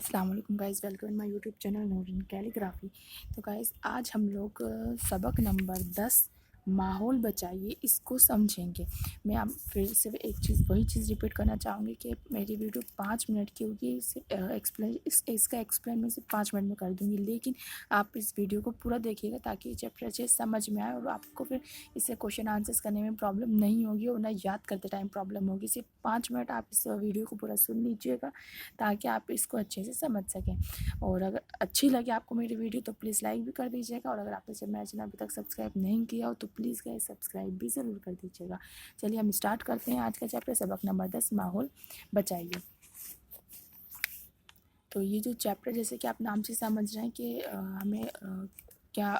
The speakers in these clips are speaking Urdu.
السلام علیکم گائز، ویلکم مائی یوٹیوب چینل نورین کیلیگرافی۔ تو گائز آج ہم لوگ سبق نمبر 10 ماحول بچائیے اس کو سمجھیں گے۔ میں آپ پھر سے وہی چیز ریپیٹ کرنا چاہوں گی کہ میری ویڈیو 5 منٹ کی ہوگی، اس کا ایکسپلین میں صرف 5 منٹ میں کر دوں گی، لیکن آپ اس ویڈیو کو پورا دیکھیے گا تاکہ یہ چیپٹر اچھے سمجھ میں آئے اور آپ کو پھر اس سے کوشچن آنسرس کرنے میں پرابلم نہیں ہوگی اور نہ یاد کرتے ٹائم پرابلم ہوگی۔ صرف 5 منٹ آپ اس ویڈیو کو پورا سن لیجیے گا تاکہ آپ اس کو اچھے سے سمجھ سکیں۔ اور اگر اچھی لگے آپ کو میری ویڈیو تو پلیز لائک بھی کر دیجیے گا، اور اگر آپ نے میرا چینل ابھی تک سبسکرائب نہیں کیا ہو تو پلیز گائز سبسکرائب بھی ضرور کر دیجیے گا۔ چلیے ہم اسٹارٹ کرتے ہیں آج کا چیپٹر، سبق نمبر 10 ماحول بچائیے۔ تو یہ جو چیپٹر جیسے کہ آپ نام سے سمجھ رہے ہیں کہ ہمیں کیا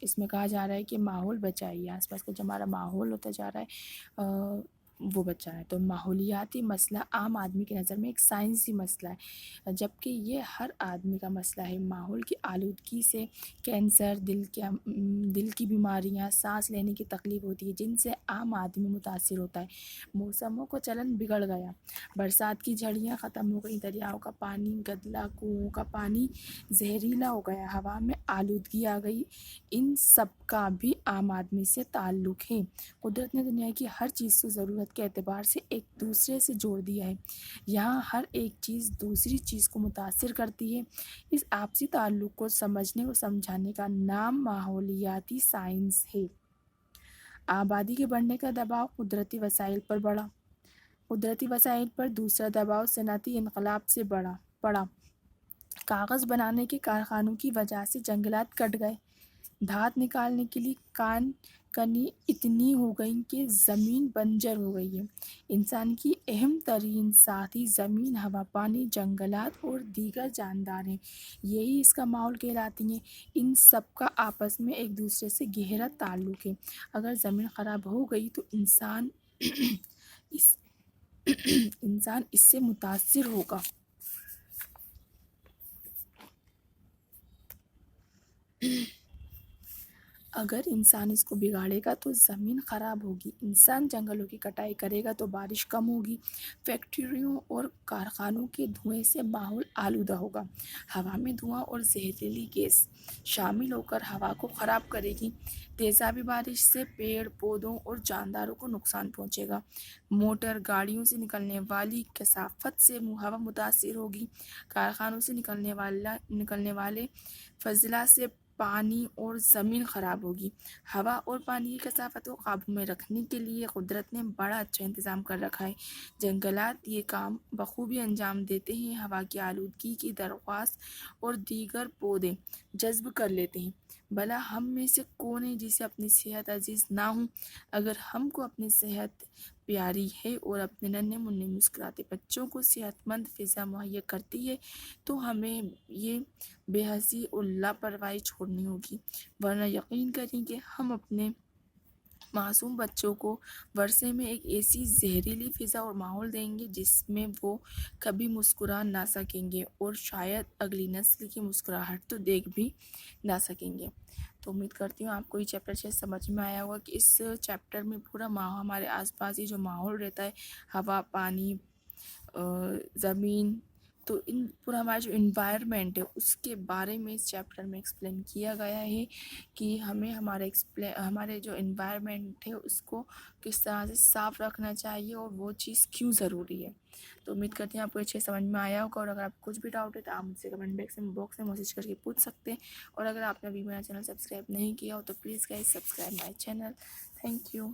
اس میں کہا جا رہا ہے کہ ماحول بچائیے، آس پاس کا جو ہمارا ماحول ہوتا جا رہا ہے وہ بچا ہے۔ تو ماحولیاتی مسئلہ عام آدمی کی نظر میں ایک سائنسی مسئلہ ہے، جبکہ یہ ہر آدمی کا مسئلہ ہے۔ ماحول کی آلودگی سے کینسر، دل کی بیماریاں، سانس لینے کی تکلیف ہوتی ہے، جن سے عام آدمی متاثر ہوتا ہے۔ موسموں کا چلن بگڑ گیا، برسات کی جھڑیاں ختم ہو گئی، دریاؤں کا پانی گدلا، کنوؤں کا پانی زہریلا ہو گیا، ہوا میں آلودگی آ گئی۔ ان سب کا بھی عام آدمی سے تعلق ہے۔ قدرت نے دنیا کی ہر چیز کو ضرورت کے اعتبار سے ایک دوسرے سے جوڑ دیا ہے۔ یہاں ہر ایک چیز دوسری چیز کو متاثر کرتی ہے۔ اس آپسی تعلق کو سمجھنے اور سمجھانے کا نام ماحولیاتی سائنس ہے۔ آبادی کے بڑھنے کا دباؤ قدرتی وسائل پر بڑھا، قدرتی وسائل پر دوسرا دباؤ صنعتی انقلاب سے پڑا۔ کاغذ بنانے کے کارخانوں کی وجہ سے جنگلات کٹ گئے، دھات نکالنے کے لیے کان کنی اتنی ہو گئی کہ زمین بنجر ہو گئی ہے۔ انسان کی اہم ترین ساتھی زمین، ہوا، پانی، جنگلات اور دیگر جاندار ہیں، یہی اس کا ماحول کہلاتی ہیں۔ ان سب کا آپس میں ایک دوسرے سے گہرا تعلق ہے۔ اگر زمین خراب ہو گئی تو انسان اس سے متاثر ہوگا۔ اگر انسان اس کو بگاڑے گا تو زمین خراب ہوگی، انسان جنگلوں کی کٹائی کرے گا تو بارش کم ہوگی، فیکٹریوں اور کارخانوں کے دھوئیں سے ماحول آلودہ ہوگا، ہوا میں دھواں اور زہریلی گیس شامل ہو کر ہوا کو خراب کرے گی، تیزابی بارش سے پیڑ پودوں اور جانداروں کو نقصان پہنچے گا، موٹر گاڑیوں سے نکلنے والی کثافت سے ہوا متاثر ہوگی، کارخانوں سے نکلنے والے فضلہ سے پانی اور زمین خراب ہوگی۔ ہوا اور پانی کی کثافت کو قابو میں رکھنے کے لیے قدرت نے بڑا اچھا انتظام کر رکھا ہے۔ جنگلات یہ کام بخوبی انجام دیتے ہیں، ہوا کی آلودگی کی درخواست اور دیگر پودے جذب کر لیتے ہیں۔ بھلا ہم میں سے کون ہے جسے اپنی صحت عزیز نہ ہو؟ اگر ہم کو اپنی صحت پیاری ہے اور اپنے ننھے منھے مسکراتے بچوں کو صحت مند فضا مہیا کرتی ہے تو ہمیں یہ بے حسی اور لاپرواہی چھوڑنی ہوگی، ورنہ یقین کریں کہ ہم اپنے معصوم بچوں کو ورثے میں ایک ایسی زہریلی فضا اور ماحول دیں گے جس میں وہ کبھی مسکرا نہ سکیں گے اور شاید اگلی نسل کی مسکراہٹ تو دیکھ بھی نہ سکیں گے۔ تو امید کرتی ہوں آپ کو یہ چیپٹر اچھے سمجھ میں آیا ہوگا کہ اس چیپٹر میں پورا ہمارے آس پاس یہ جو ماحول رہتا ہے، ہوا، پانی، زمین، تو پورا ہمارا جو انوائرمنٹ ہے اس کے بارے میں اس چیپٹر میں ایکسپلین کیا گیا ہے کہ ہمیں ہمارے جو انوائرمنٹ ہے اس کو کس طرح سے صاف رکھنا چاہیے اور وہ چیز کیوں ضروری ہے۔ تو امید کرتی ہوں آپ کو اچھے سمجھ میں آیا ہوگا، اور اگر آپ کچھ بھی ڈاؤٹ ہے تو آپ مجھ سے کمنٹ باکس میں میسج کر کے پوچھ سکتے ہیں، اور اگر آپ نے ابھی میرا چینل سبسکرائب نہیں کیا ہو تو please guys subscribe my channel. Thank you.